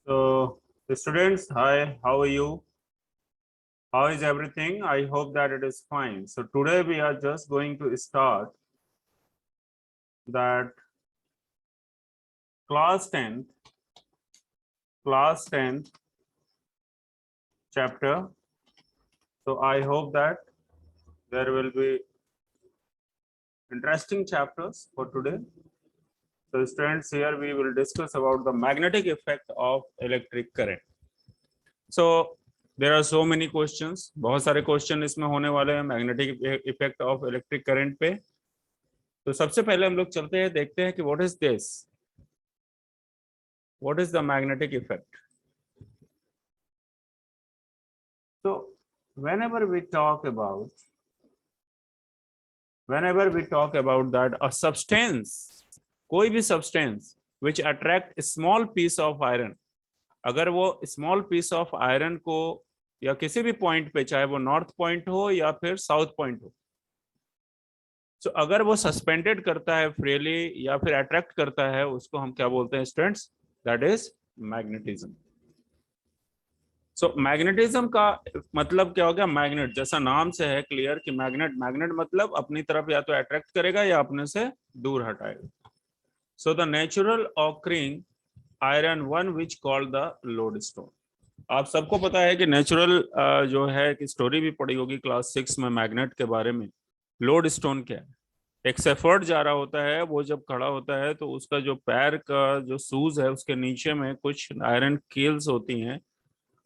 So, students, hi, how are you? How is everything? I hope that it is fine. So, today we are just going to start that class 10th chapter. So, I hope that there will be interesting chapters for today. So, students, here we will discuss about the magnetic effect of electric current. So, there are so many questions. बहुत सारे question इसमें होने वाले हैं magnetic effect of electric current पे. तो सबसे पहले हम लोग चलते हैं, देखते हैं कि what is this, what is the magnetic effect. तो whenever we talk about that a substance, कोई भी substance which attract a small piece of iron, अगर वो स्मॉल पीस ऑफ आयरन को या किसी भी पॉइंट पे, चाहे वो नॉर्थ पॉइंट हो या फिर साउथ पॉइंट हो, तो अगर वो सस्पेंडेड करता है फ्रीली या फिर अट्रैक्ट करता है, उसको हम क्या बोलते हैं students? That is magnetism. So magnetism का मतलब क्या हो गया? मैग्नेट, जैसा नाम से है क्लियर कि मैग्नेट मतलब अपनी तरफ या तो अट्रैक्ट करेगा या अपने से दूर हटाएगा. So the natural occurring iron one which called the lodestone. आप सबको पता है कि नेचुरल जो है कि स्टोरी भी पढ़ी होगी क्लास 6 में मैग्नेट के बारे में. लोडस्टोन क्या है? एक सेफर्ड जा रहा होता है, वो जब खड़ा होता है तो उसका जो पैर का जो शूज है उसके नीचे में कुछ आयरन कील्स होती हैं,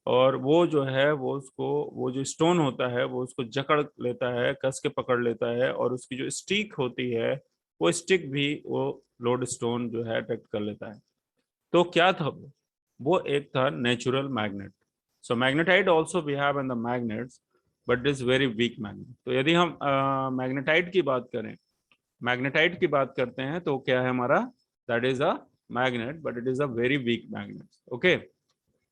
और वो जो है वो उसको, वो जो स्टोन होता है वो उसको जकड़ लेता है, कस के पकड़ लेता है, और उसकी जो स्टिक होती है वो स्टिक भी वो लोड स्टोन जो है अट्रैक्ट कर लेता है. तो क्या था वो एक था natural magnet. So magnetite also we have in the magnets, but is very weak magnet. तो यदि हम मैग्नेटाइट की बात करें, मैग्नेटाइट की बात करते हैं, तो क्या है हमारा? That is a magnet, but it is a very weak magnet. Okay.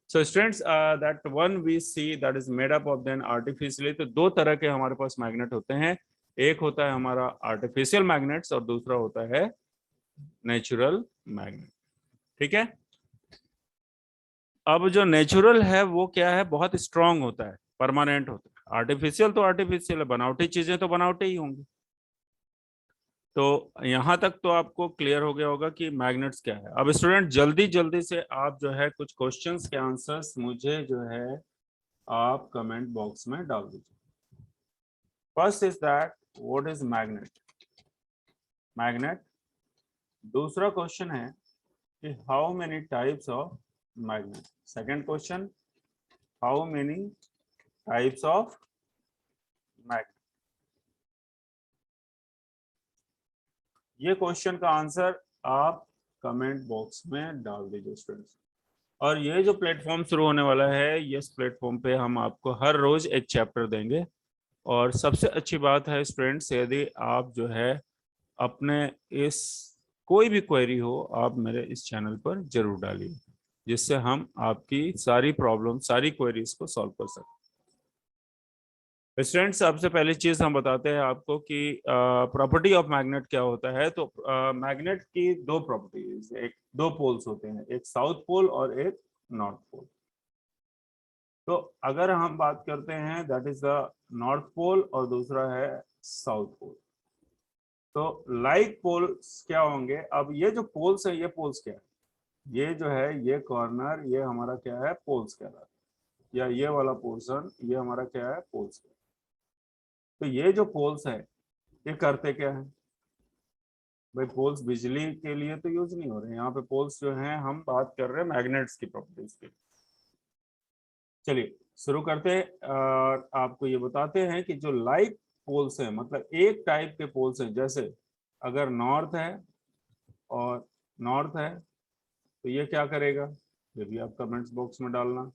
So students, that one we see that is made up of then artificially. तो दो तरह के हमारे पास मैग्नेट होते हैं. एक होता है हमारा आर्टिफिशियल मैग्नेट्स और दूसरा होता है नेचुरल मैग्नेट. ठीक है. अब जो नेचुरल है वो क्या है? बहुत स्ट्रांग होता है, परमानेंट होता है. आर्टिफिशियल तो आर्टिफिशियल है, बनावटी चीजें तो बनावटी ही होंगी. तो यहां तक तो आपको क्लियर हो गया होगा कि मैग्नेट्स क्या है. अब स्टूडेंट जल्दी जल्दी से आप जो है कुछ क्वेश्चंस के आंसर्स मुझे जो है आप कमेंट बॉक्स में डाल दीजिए. First is that what is magnet. दूसरा क्वेश्चन है कि how many types of magnet. Second question, how many types of magnet. ये क्वेश्चन का आंसर आप कमेंट बॉक्स में डाल दीजिए स्टूडेंट्स. और ये जो प्लेटफॉर्म शुरू होने वाला है, इस प्लेटफॉर्म पे हम आपको हर रोज एक चैप्टर देंगे. और सबसे अच्छी बात है स्टूडेंट्स, यदि आप जो है अपने इस कोई भी क्वेरी हो, आप मेरे इस चैनल पर जरूर डालिए, जिससे हम आपकी सारी प्रॉब्लम, सारी क्वेरीज को सॉल्व कर सकते. स्टूडेंट्स, सबसे पहली चीज हम बताते हैं आपको कि प्रॉपर्टी ऑफ मैग्नेट क्या होता है. तो मैग्नेट की दो प्रॉपर्टीज, एक दो पोल्स होते हैं, एक साउथ पोल और एक नॉर्थ पोल. तो अगर हम बात करते हैं that is the north pole और दूसरा है साउथ पोल. तो लाइक पोल्स क्या होंगे? अब ये जो पोल्स है, ये पोल्स क्या है? ये जो है ये कॉर्नर, ये हमारा क्या है? पोल्स कह रहा है. या ये वाला पोर्शन, ये हमारा क्या है? पोल्स. तो ये जो पोल्स है ये करते क्या है भाई? पोल्स बिजली के लिए तो यूज नहीं हो रहे हैं. यहाँ पे पोल्स जो हैं, हम बात कर रहे हैं मैग्नेट्स की प्रॉपर्टीज की. चलिए शुरू करते हैं. आपको ये बताते हैं कि जो लाइक पोल्स हैं, मतलब एक टाइप के पोल्स हैं, जैसे अगर नॉर्थ है और नॉर्थ है तो ये क्या करेगा? ये भी आप कमेंट्स बॉक्स में डालना.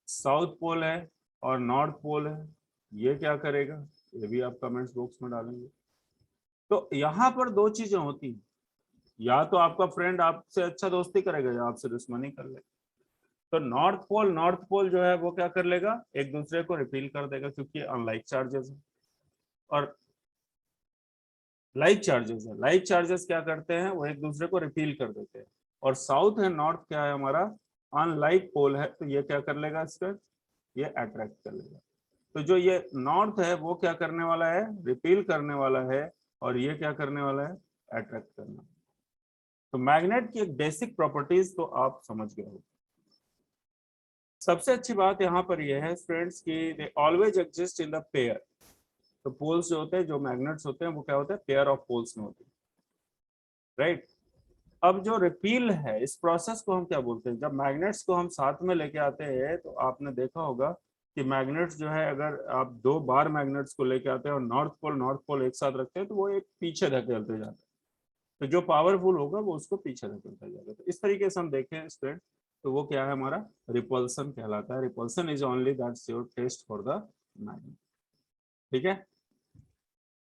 साउथ पोल है और नॉर्थ पोल है, ये क्या करेगा? ये भी आप कमेंट्स बॉक्स में डालेंगे. तो यहाँ पर दो चीजें होती हैं, या तो आपका फ्रेंड आपसे अच्छा दोस्ती करेगा या आपसे दुश्मनी कर लेगा. तो नॉर्थ पोल जो है वो क्या कर लेगा? एक दूसरे को रिपील कर देगा, क्योंकि अनलाइक चार्जेस है. और लाइक चार्जेस क्या करते हैं? वो एक दूसरे को रिपील कर देते हैं. और साउथ है नॉर्थ क्या है हमारा? अनलाइक पोल है तो ये क्या कर लेगा स्टूडेंट, ये अट्रैक्ट कर लेगा। तो जो ये नॉर्थ है वो क्या करने वाला है, रिपील करने वाला है, और ये क्या करने वाला है, अट्रैक्ट करना। तो मैग्नेट की एक बेसिक प्रॉपर्टीज तो आप समझ गए हो। सबसे अच्छी बात यहाँ पर यह है स्टूडेंट्स कि they always exist in the pair. तो पोल्स जो होते हैं, जो मैग्नेट्स होते हैं, वो क्या होते हैं, पेयर ऑफ पोल्स में होते हैं, राइट। अब जो रिपील है, इस प्रोसेस को हम क्या बोलते हैं, जब मैग्नेट्स को हम साथ में लेके आते हैं तो आपने देखा होगा कि मैग्नेट्स जो है, अगर आप दो बार मैग्नेट्स को लेके आते हैं और नॉर्थ पोल एक साथ रखते हैं तो वो एक पीछे धकेलते जाते हैं, तो जो पावरफुल होगा वो उसको पीछे धकेलता जाएगा। तो इस तरीके से हम देखें स्टूडेंट, तो वो क्या है, हमारा रिपल्सन कहलाता है। Repulsion is only that's your test for the magnet. ठीक है,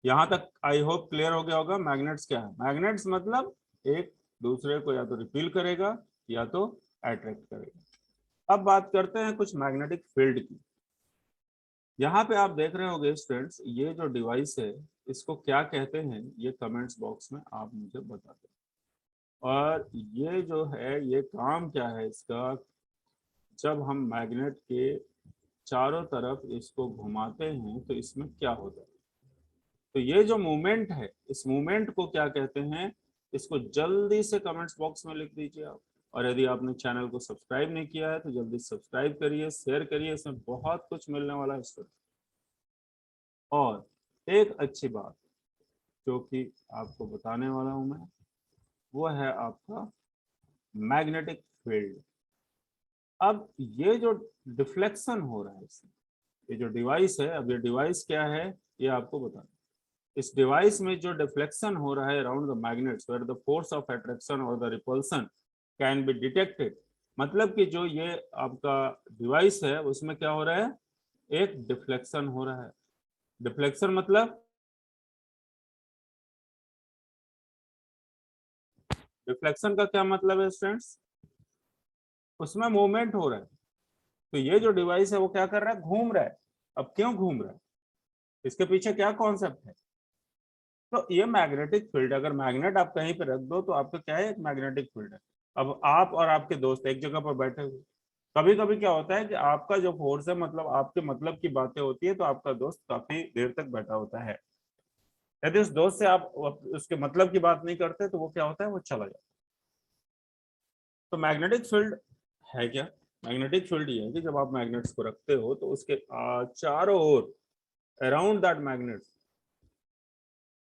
यहां तक आई होप क्लियर हो गया होगा। मैग्नेट्स क्या है, मैग्नेट्स मतलब एक दूसरे को या तो रिपील करेगा या तो अट्रैक्ट करेगा। अब बात करते हैं कुछ मैग्नेटिक फील्ड की। यहाँ पे आप देख रहे होंगे स्टूडेंट्स, ये जो डिवाइस है इसको क्या कहते हैं, ये कमेंट्स बॉक्स में आप मुझे बता दें। और ये जो है, ये काम क्या है इसका, जब हम मैग्नेट के चारों तरफ इसको घुमाते हैं तो इसमें क्या होता है। तो ये जो मूवमेंट है, इस मूवमेंट को क्या कहते हैं, इसको जल्दी से कमेंट्स बॉक्स में लिख दीजिए आप। और यदि आपने चैनल को सब्सक्राइब नहीं किया है तो जल्दी सब्सक्राइब करिए, शेयर करिए, इसमें बहुत कुछ मिलने वाला है इसको। और एक अच्छी बात जो कि आपको बताने वाला हूं मैं, वो है आपका मैग्नेटिक फील्ड। अब ये जो डिफ्लेक्शन हो रहा है इसमें, ये जो डिवाइस है, अब ये डिवाइस क्या है ये आपको बताना। इस डिवाइस में जो डिफ्लेक्शन हो रहा है around the magnets where the force of attraction और the repulsion can be detected, मतलब कि जो ये आपका डिवाइस है उसमें क्या हो रहा है, एक डिफ्लेक्शन हो रहा है। डिफ्लेक्शन मतलब, डिफ्लेक्शन का क्या मतलब है स्टूडेंट्स, उसमें मूवमेंट हो रहा है। तो ये जो डिवाइस है वो क्या कर रहा है, घूम रहा है। अब क्यों घूम रहा है, इसके पीछे क्या कॉन्सेप्ट है, तो ये मैग्नेटिक फील्ड, अगर मैग्नेट आप कहीं पे रख दो तो आपका क्या है, एक मैग्नेटिक फील्ड है। अब आप और आपके दोस्त एक जगह पर बैठे हुए, कभी कभी क्या होता है कि आपका जो फोर्स है, मतलब आपके मतलब की बातें होती है, तो आपका दोस्त काफी देर तक बैठा होता है। यदि उस दोस्त से आप उसके मतलब की बात नहीं करते तो वो क्या होता है, वो चला जाता है। तो मैग्नेटिक फील्ड है क्या, मैग्नेटिक फील्ड ये है कि जब आप मैग्नेट्स को रखते हो तो उसके चारों ओर अराउंड दैट मैग्नेट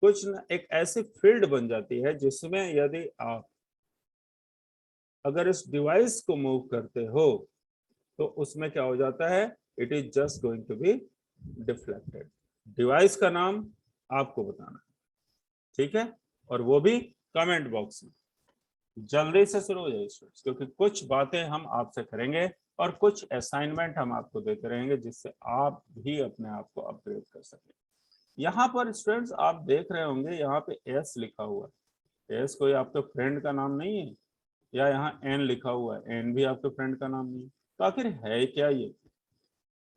कुछ न एक ऐसी फील्ड बन जाती है जिसमें यदि आप अगर इस डिवाइस को मूव करते हो तो उसमें क्या हो जाता है, it is just going to be deflected. Device का नाम आपको बताना है, ठीक है, और वो भी कमेंट बॉक्स में। जल्दी से शुरू हो जाइए स्टूडेंट्स, क्योंकि कुछ बातें हम आपसे करेंगे और कुछ असाइनमेंट हम आपको देते रहेंगे जिससे आप भी अपने आप को अपग्रेड कर सकें। यहाँ पर स्टूडेंट्स आप देख रहे होंगे, यहाँ पे एस लिखा हुआ है। एस कोई आपके फ्रेंड का नाम नहीं है, या यहाँ एन लिखा हुआ है, एन भी आपके फ्रेंड का नाम नहीं है। तो आखिर है क्या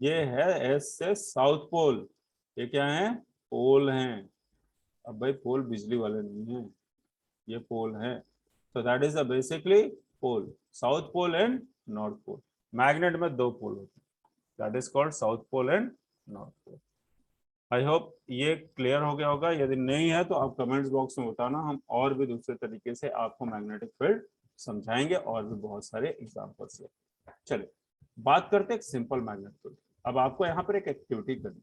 ये है एस से साउथ पोल। ये क्या है, पोल हैं। अब भाई पोल बिजली वाले नहीं है, ये पोल है। तो that is the basically pole, south pole and north pole. Magnet में दो पोल होते हैं, that is called south pole and north pole. I hope ये क्लियर हो गया होगा। यदि नहीं है तो आप कमेंट्स बॉक्स में बताना, हम और भी दूसरे तरीके से आपको मैग्नेटिक फील्ड समझाएंगे और भी बहुत सारे एग्जाम्पल्स ले। चलिए बात करते हैं एक सिंपल मैग्नेट फील्ड। अब आपको यहाँ पर एक एक्टिविटी करनी,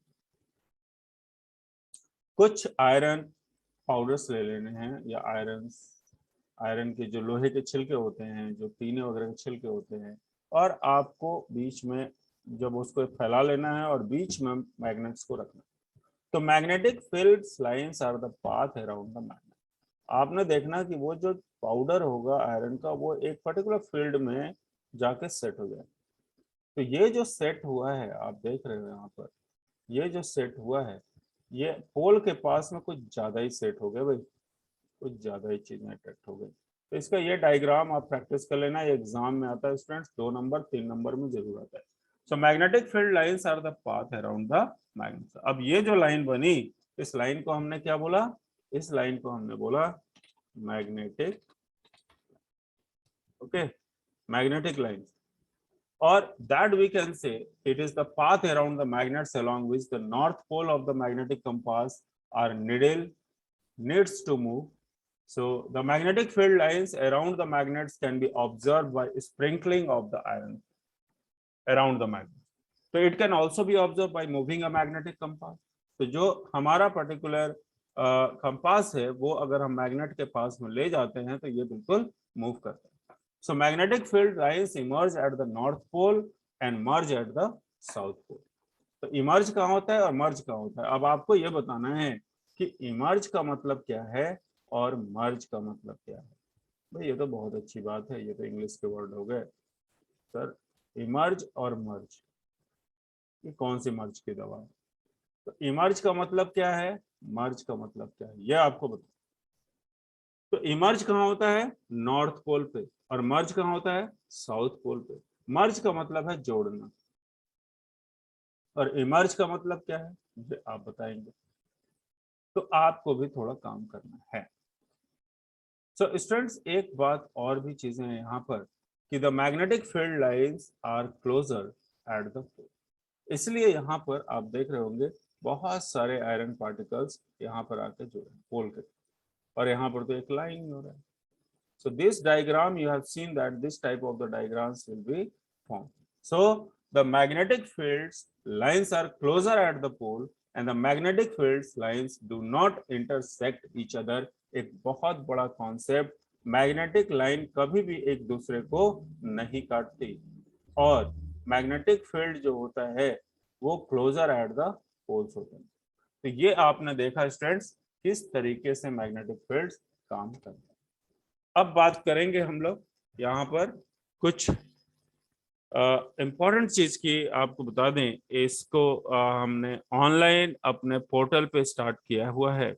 कुछ आयरन पाउडर्स ले लेने हैं, या आयरन के जो लोहे के छिलके होते हैं, जो टीने वगैरह के छिलके होते हैं, और आपको बीच में जब उसको फैला लेना है और बीच में मैग्नेट्स को रखना है। तो magnetic field lines are the path around the magnet. आपने देखना कि वो जो पाउडर होगा आयरन का, वो एक पर्टिकुलर फील्ड में जाके सेट हो जाए। तो ये जो सेट हुआ है, आप देख रहे हो यहाँ पर, ये जो सेट हुआ है, ये पोल के पास में कुछ ज्यादा ही सेट हो गया भाई, कुछ ज्यादा ही चीजें अट्रैक्ट हो गई। तो इसका ये डायग्राम आप प्रैक्टिस कर लेना, ये एग्जाम में आता है स्टूडेंट्स, 2 नंबर 3 नंबर में जरूर आता है। So magnetic field lines are the path around the magnet. अब ये जो लाइन बनी, इस लाइन को हमने क्या बोला, इस लाइन को हमने बोला magnetic, okay, magnetic lines, or that we can say it is the path around the magnets along which the north pole of the magnetic compass or needle needs to move. So the magnetic field lines around the magnets can be observed by sprinkling of the iron around the magnet. So it can also be observed by moving a magnetic compass. तो जो हमारा particular compass है वो अगर हम magnet के पास में ले जाते हैं तो ये बिल्कुल मूव करता है. So magnetic field lines emerge at the north pole and merge at the south pole. तो इमर्ज कहाँ होता है और मर्ज कहाँ होता है. अब आपको ये बताना है कि इमर्ज का मतलब क्या है और मर्ज का मतलब क्या है. भाई ये तो बहुत अच्छी बात है, ये तो इंग्लिश के वर्ड हो गए सर. इमर्ज और मर्ज, ये कौन सी मर्ज की दवा है. तो इमर्ज का मतलब क्या है, मर्ज का मतलब क्या है, ये आपको बता. तो इमर्ज कहाँ होता है, नॉर्थ पोल पे, और मर्ज कहाँ होता है, साउथ पोल पे. मर्ज का मतलब है जोड़ना, और इमर्ज का मतलब क्या है ये आप बताएंगे. तो आपको भी थोड़ा काम करना है. सो स्टूडेंट्स एक बात और भी चीजें हैं यहाँ पर कि the magnetic field lines are closer at the pole. इसलिए यहाँ पर आप देख रहे होंगे बहुत सारे आयरन पार्टिकल्स यहाँ पर आके जुड़े हैं पोल के, और यहाँ पर तो एक लाइन हो रहा है. So this diagram you have seen that this type of the diagrams will be formed. So the magnetic fields lines are closer at the pole and the magnetic fields lines do not intersect each other. एक बहुत बड़ा concept, magnetic line कभी भी एक दूसरे को नहीं काटती, और मैग्नेटिक फील्ड जो होता है वो क्लोजर एट द पोल्स होते हैं. तो ये आपने देखा स्टूडेंट्स किस तरीके से मैग्नेटिक फील्ड्स काम करते हैं. अब बात करेंगे हम लोग यहाँ पर कुछ इम्पोर्टेंट चीज की. आपको बता दें इसको हमने ऑनलाइन अपने पोर्टल पे स्टार्ट किया हुआ है.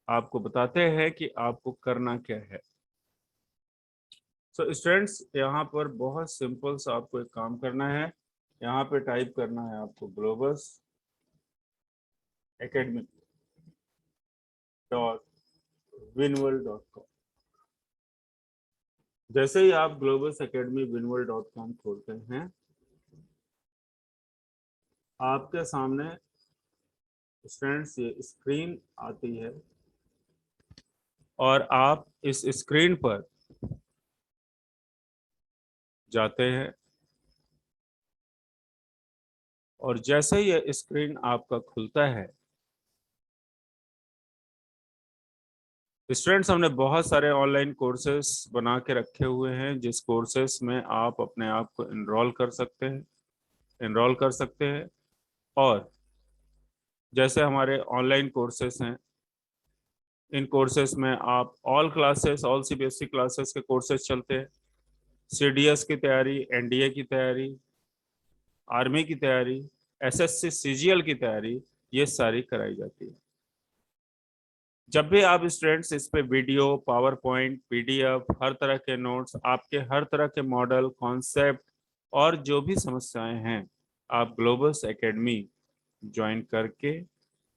आपको बताते हैं कि आपको करना क्या है. सो स्टूडेंट्स यहाँ पर बहुत सिंपल सा आपको एक काम करना है. यहाँ पे टाइप करना है आपको ग्लोबस एकेडमी .winworld.com. जैसे ही आप ग्लोबस एकेडमी winworld.com खोलते हैं आपके सामने स्टूडेंट्स ये स्क्रीन आती है, और आप इस स्क्रीन पर जाते हैं, और जैसे ही ये स्क्रीन आपका खुलता है स्टूडेंट्स हमने बहुत सारे ऑनलाइन कोर्सेस बना के रखे हुए हैं जिस कोर्सेस में आप अपने आप को एनरोल कर सकते हैं. और जैसे हमारे ऑनलाइन कोर्सेस हैं, इन कोर्सेस में आप ऑल सीबीएसई क्लासेस के कोर्सेस चलते हैं. सीडीएस की तैयारी, एनडीए की तैयारी, आर्मी की तैयारी, एसएससी सीजीएल की तैयारी, ये सारी कराई जाती है. जब भी आप स्टूडेंट्स इस पे वीडियो, पावर पॉइंट, पीडीएफ, हर तरह के नोट्स, आपके हर तरह के मॉडल, कॉन्सेप्ट और जो भी समस्याएं हैं, आप ग्लोबस एकेडमी ज्वाइन करके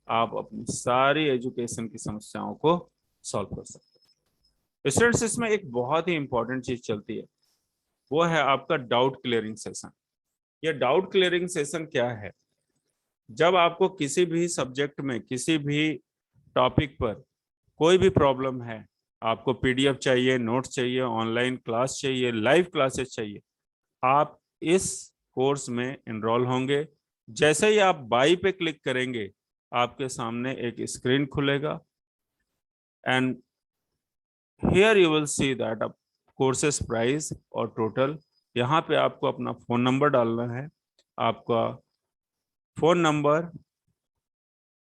आप अपनी सारी एजुकेशन की समस्याओं को सॉल्व कर सकते हैं. स्टूडेंट्स इसमें एक बहुत ही इंपॉर्टेंट चीज चलती है, वो है आपका डाउट क्लियरिंग सेशन. ये डाउट क्लियरिंग सेशन क्या है, जब आपको किसी भी सब्जेक्ट में, किसी भी टॉपिक पर कोई भी प्रॉब्लम है, आपको पीडीएफ चाहिए, नोट्स चाहिए, ऑनलाइन क्लास चाहिए, लाइव क्लासेस चाहिए, आप इस कोर्स में एनरोल होंगे. जैसे ही आप बाई पे क्लिक करेंगे आपके सामने एक स्क्रीन खुलेगा, and here you will see that courses price और टोटल. यहाँ पे आपको अपना फ़ोन नंबर डालना है, आपका फ़ोन नंबर,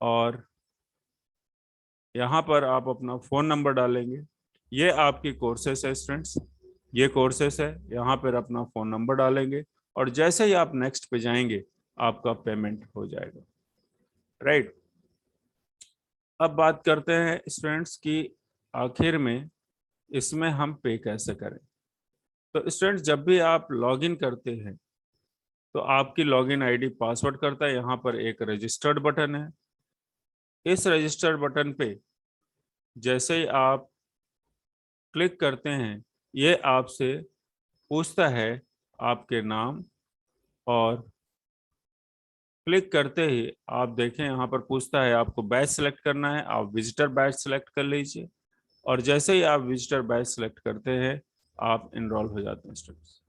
और यहाँ पर आप अपना फ़ोन नंबर डालेंगे. ये आपकी कोर्सेस है स्टूडेंट्स, ये कोर्सेस है. यहाँ पर अपना फ़ोन नंबर डालेंगे और जैसे ही आप नेक्स्ट पे जाएंगे आपका पेमेंट हो जाएगा. राइट. अब बात करते हैं स्टूडेंट्स की आखिर में इसमें हम पे कैसे करें. तो स्टूडेंट्स जब भी आप लॉगिन करते हैं तो आपकी लॉगिन आईडी पासवर्ड करता है. यहाँ पर एक रजिस्टर्ड बटन है. इस रजिस्टर्ड बटन पे जैसे ही आप क्लिक करते हैं ये आपसे पूछता है आपके नाम, और क्लिक करते ही आप देखें यहाँ पर पूछता है आपको बैच सेलेक्ट करना है, आप विजिटर बैच सेलेक्ट कर लीजिए, और जैसे ही आप विजिटर बैच सेलेक्ट करते हैं आप इनरोल हो जाते हैं स्टूडेंट्स।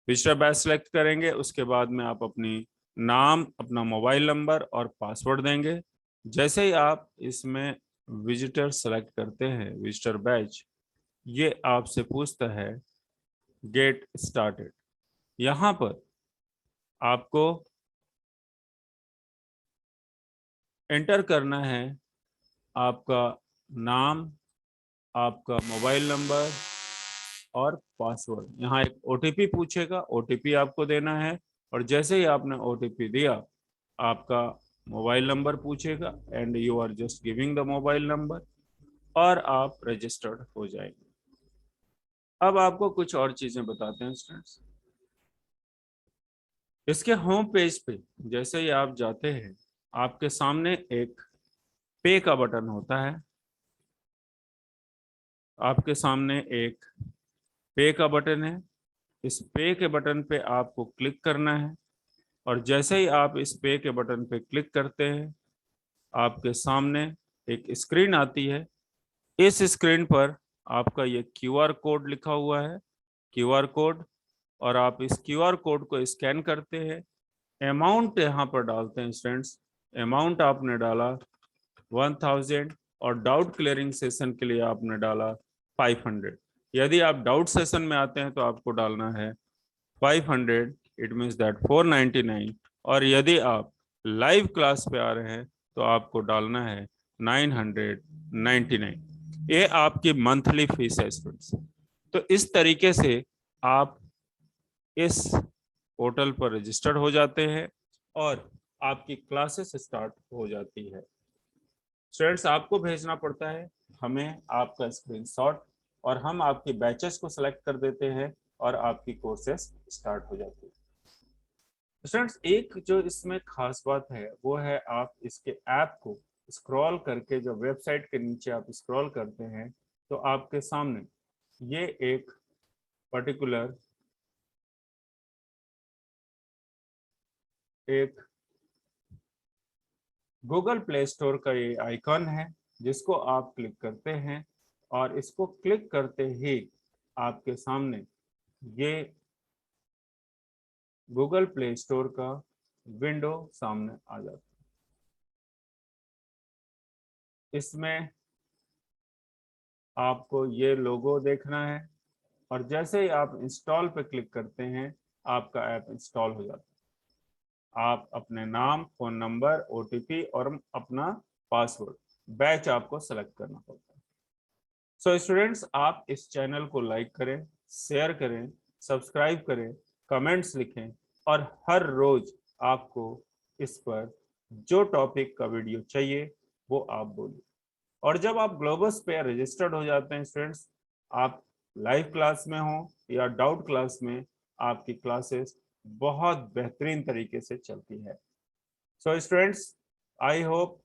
विजिटर बैच सेलेक्ट करेंगे, उसके बाद में आप अपनी नाम, अपना मोबाइल नंबर और पासवर्ड देंगे। जैसे ही आप इसमें विजिटर सेलेक्ट करते हैं, विजिटर बैच, ये आपसे पूछता है गेट स्टार्टेड। यहाँ पर आपको एंटर करना है आपका नाम, आपका मोबाइल नंबर और पासवर्ड। यहाँ एक ओटीपी पूछेगा, ओटीपी आपको देना है, और जैसे ही आपने ओटीपी दिया आपका मोबाइल नंबर पूछेगा and you are just giving the mobile number और आप रजिस्टर्ड हो जाएंगे। अब आपको कुछ और चीजें बताते हैं स्टूडेंट्स। इसके होम पेज पे जैसे ही आप जाते हैं आपके सामने एक पे का बटन होता है, आपके सामने एक पे का बटन है। इस पे के बटन पे आपको क्लिक करना है, और जैसे ही आप इस पे के बटन पे क्लिक करते हैं आपके सामने एक स्क्रीन आती है। इस स्क्रीन पर आपका ये क्यूआर कोड लिखा हुआ है, क्यूआर कोड, और आप इस क्यूआर कोड को स्कैन करते हैं, अमाउंट यहाँ पर डालते हैं स्टूडेंट्स। अमाउंट आपने डाला 1000 और डाउट क्लियरिंग सेशन के लिए आपने डाला 500। यदि आप डाउट सेशन में आते हैं तो आपको डालना है 500, इट मीन्स दैट 499, और यदि आप लाइव क्लास पे आ रहे हैं तो आपको डालना है 999। ये आपकी मंथली फीस है स्टूडेंट्स। तो इस तरीके से आप इस पोर्टल पर रजिस्टर्ड हो जाते हैं और आपकी क्लासेस स्टार्ट हो जाती है। स्टूडेंट्स, आपको भेजना पड़ता है हमें आपका स्क्रीनशॉट, और हम आपके बैचेस को सिलेक्ट कर देते हैं और आपकी कोर्सेस स्टार्ट हो जाती है। स्टूडेंट्स, एक जो इसमें खास बात है वो है आप इसके ऐप को स्क्रॉल करके, जो वेबसाइट के नीचे आप स्क्रॉल करते हैं तो आपके सामने ये एक पर्टिकुलर एक गूगल प्ले स्टोर का ये आइकॉन है जिसको आप क्लिक करते हैं, और इसको क्लिक करते ही आपके सामने ये गूगल प्ले स्टोर का विंडो सामने आ जाता है। इसमें आपको ये लोगो देखना है, और जैसे ही आप इंस्टॉल पे क्लिक करते हैं आपका ऐप इंस्टॉल हो जाता है। आप अपने नाम, फोन नंबर, ओटीपी और अपना पासवर्ड, बैच आपको सेलेक्ट करना पड़ता है। सो स्टूडेंट्स, आप इस चैनल को लाइक करें, शेयर करें, सब्सक्राइब करें, कमेंट्स लिखें, और हर रोज आपको इस पर जो टॉपिक का वीडियो चाहिए वो आप बोलिए। और जब आप ग्लोबस पे रजिस्टर्ड हो जाते हैं स्टूडेंट्स, आप लाइव क्लास में हो या डाउट क्लास में, आपकी क्लासेस बहुत बेहतरीन तरीके से चलती है। सो स्टूडेंट्स, आई होप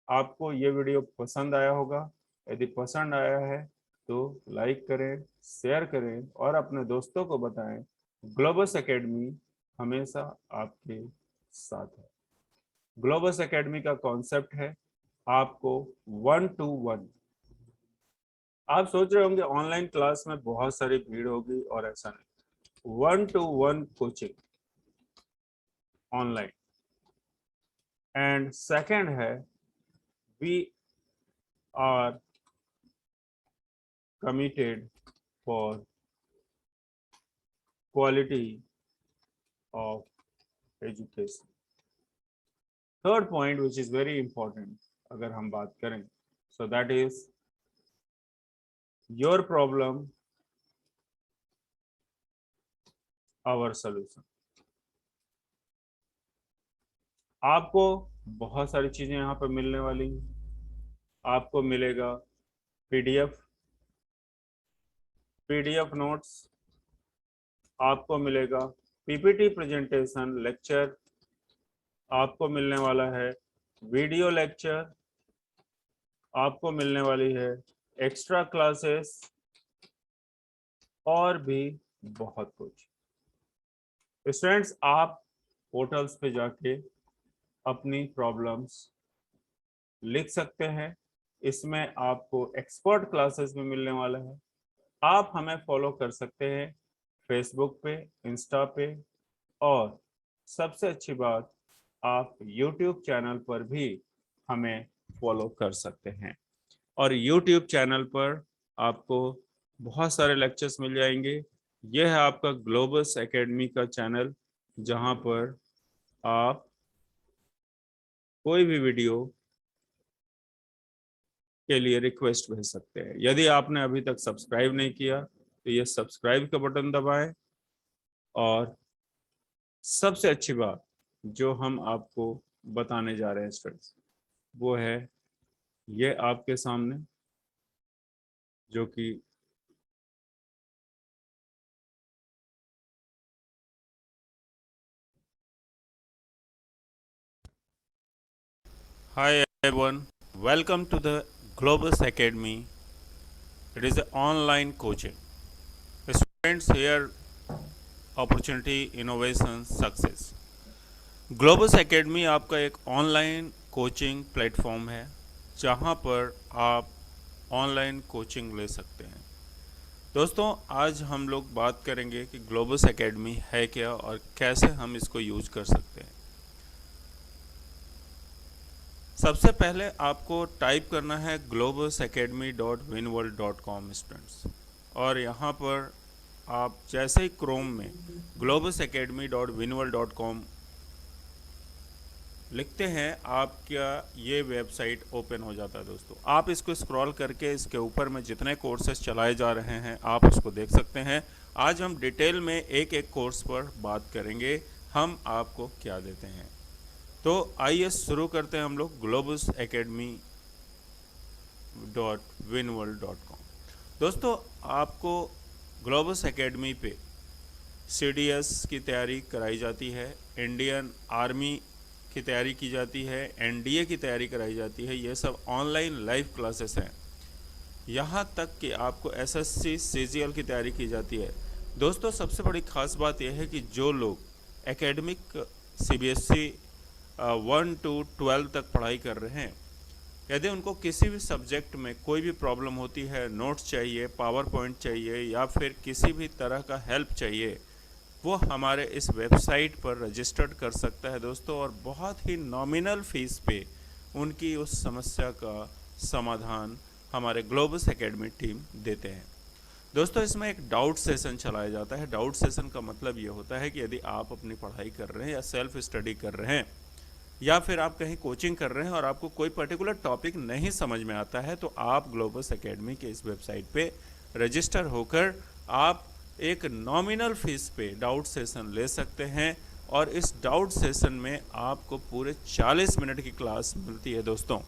आपको ये वीडियो पसंद आया होगा। यदि पसंद आया है तो लाइक करें, शेयर करें और अपने दोस्तों को बताएं। ग्लोबस एकेडमी हमेशा आपके साथ है। ग्लोबस एकेडमी का कॉन्सेप्ट है आपको 1-to-1। आप सोच रहे होंगे ऑनलाइन क्लास में बहुत सारी भीड़ होगी, और ऐसा नहीं। 1-to-1 coaching online. And second है, we are committed for quality of education. Third point, which is very important, अगर हम बात करें, so that is your problem, our solution. आपको बहुत सारी चीजें यहाँ पर मिलने वाली हैं। आपको मिलेगा पीडीएफ नोट्स, आपको मिलेगा पीपीटी प्रेजेंटेशन लेक्चर, आपको मिलने वाला है वीडियो लेक्चर, आपको मिलने वाली है एक्स्ट्रा क्लासेस, और भी बहुत कुछ। स्टूडेंट्स, आप पोर्टल्स पे जाके अपनी प्रॉब्लम्स लिख सकते हैं। इसमें आपको एक्सपर्ट क्लासेस भी मिलने वाला है। आप हमें फॉलो कर सकते हैं फेसबुक पे, इंस्टा पे, और सबसे अच्छी बात, आप यूट्यूब चैनल पर भी हमें फॉलो कर सकते हैं। और यूट्यूब चैनल पर आपको बहुत सारे लेक्चर्स मिल जाएंगे। यह है आपका ग्लोबस एकेडमी का चैनल, जहां पर आप कोई भी वीडियो के लिए रिक्वेस्ट भेज सकते हैं। यदि आपने अभी तक सब्सक्राइब नहीं किया तो ये सब्सक्राइब का बटन दबाएं। और सबसे अच्छी बात जो हम आपको बताने जा रहे हैं स्टूडेंट्स, वो है ये आपके सामने, जो कि Hi everyone, welcome to the Globus Academy. It is an online coaching. Students here, opportunity, innovation, success. Globus academy आपका एक ऑनलाइन कोचिंग प्लेटफॉर्म है, जहां पर आप ऑनलाइन कोचिंग ले सकते हैं। दोस्तों, आज हम लोग बात करेंगे कि ग्लोबस एकेडमी है क्या और कैसे हम इसको यूज कर सकते हैं। सबसे पहले आपको टाइप करना है globusacademy.winworld.com स्टूडेंट्स, और यहाँ पर आप जैसे ही क्रोम में globusacademy.winworld.com लिखते हैं, आपका ये वेबसाइट ओपन हो जाता है। दोस्तों, आप इसको स्क्रॉल करके इसके ऊपर में जितने कोर्सेज चलाए जा रहे हैं आप उसको देख सकते हैं। आज हम डिटेल में एक एक कोर्स पर बात करेंगे, हम आपको क्या देते हैं। तो आइए शुरू करते हैं हम लोग globusacademy.winworld.com। दोस्तों, आपको ग्लोबस एकेडमी पे CDS की तैयारी कराई जाती है, इंडियन आर्मी की तैयारी की जाती है, NDA की तैयारी कराई जाती है। ये सब ऑनलाइन लाइव क्लासेस हैं। यहाँ तक कि आपको SSC CGL की तैयारी की जाती है। दोस्तों, सबसे बड़ी खास बात यह है कि जो लोग एकेडमिक CBSE 1 to 12 तक पढ़ाई कर रहे हैं, यदि उनको किसी भी सब्जेक्ट में कोई भी प्रॉब्लम होती है, नोट्स चाहिए, पावर पॉइंट चाहिए, या फिर किसी भी तरह का हेल्प चाहिए, वो हमारे इस वेबसाइट पर रजिस्टर्ड कर सकता है दोस्तों। और बहुत ही नॉमिनल फीस पे उनकी उस समस्या का समाधान हमारे ग्लोबस एकेडमी टीम देते हैं। दोस्तों, इसमें एक डाउट सेशन चलाया जाता है। डाउट सेशन का मतलब ये होता है कि यदि आप अपनी पढ़ाई कर रहे हैं या सेल्फ स्टडी कर रहे हैं, या फिर आप कहीं कोचिंग कर रहे हैं और आपको कोई पर्टिकुलर टॉपिक नहीं समझ में आता है, तो आप ग्लोबस एकेडमी के इस वेबसाइट पे रजिस्टर होकर आप एक नॉमिनल फीस पे डाउट सेशन ले सकते हैं। और इस डाउट सेशन में आपको पूरे 40 मिनट की क्लास मिलती है। दोस्तों,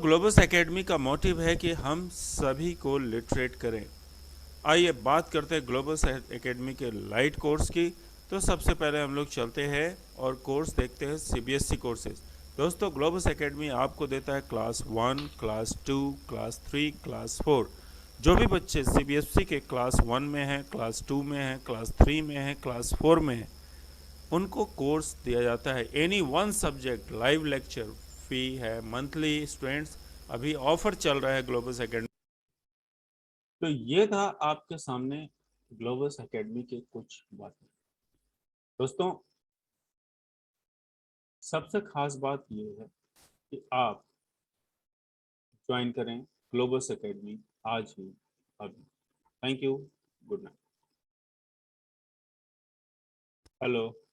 ग्लोबस एकेडमी का मोटिव है कि हम सभी को लिटरेट करें। आइए बात करते हैं ग्लोबस एकेडमी के लाइट कोर्स की। तो सबसे पहले हम लोग चलते हैं और कोर्स देखते हैं CBSE कोर्सेज। दोस्तों, ग्लोबस एकेडमी आपको देता है क्लास 1, क्लास 2, क्लास 3, क्लास 4। जो भी बच्चे CBSE के क्लास 1 में हैं, क्लास 2 में हैं, क्लास 3 में हैं, क्लास 4 में हैं, उनको कोर्स दिया जाता है। Any one subject live lecture fee है मंथली। स्टूडेंट्स, अभी ऑफर चल रहा है ग्लोबस एकेडमी। तो ये था आपके सामने ग्लोबस एकेडमी के कुछ बातें। दोस्तों, सबसे खास बात ये है कि आप ज्वाइन करें ग्लोबस एकेडमी आज ही, अभी। Thank you. Good night. Hello.